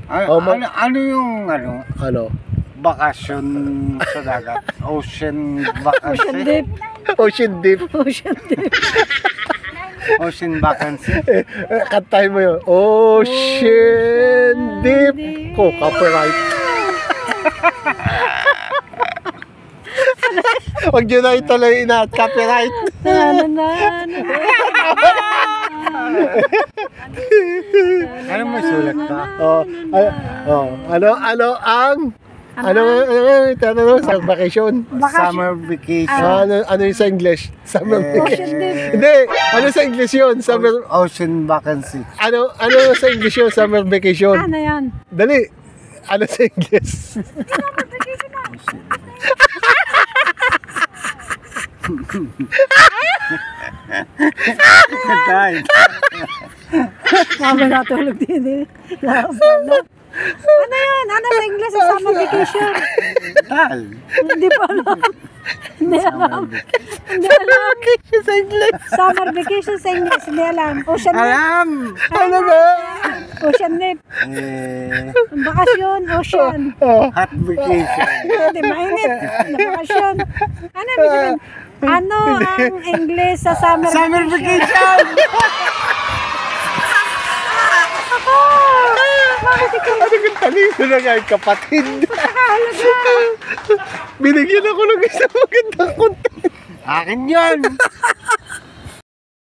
Ano yung ano? Ano? Bakasyon sa dagat. Ocean vacancy. Ocean dip. Ocean dip. Ocean dip. Ocean vacancy. Kantahin mo yun. Ocean dip. Ko, copyright. Huwag nyo na ituloy na copyright. Ano may sulat ka? Ano ang sa vacation? Summer vacation. Ano yung sa English? Summer vacation. Ocean dip. Hindi, ano sa English yun? Summer. Ocean vacancy. Ano sa English yun? Summer vacation. Ano yan? Dali. Ano sa English? Dahil. Mama natulog din eh. Ano yun? Ano sa English sa summer vacation? Dahil. Hindi pa alam. Hindi alam. Hindi alam. Sa English. Summer vacation sa English. Hindi alam. Ocean dip. Alam! Ano ba? Ocean dip. Bakasyon. Ocean. Hot vacation. Hindi mainit. Bakasyon. Ano ibig sabihin? Ano ang English sa summer Summer vacation! Ano yung talino na nga yung kapatid? Binigyan ako ng isang magandang content. Akin yun!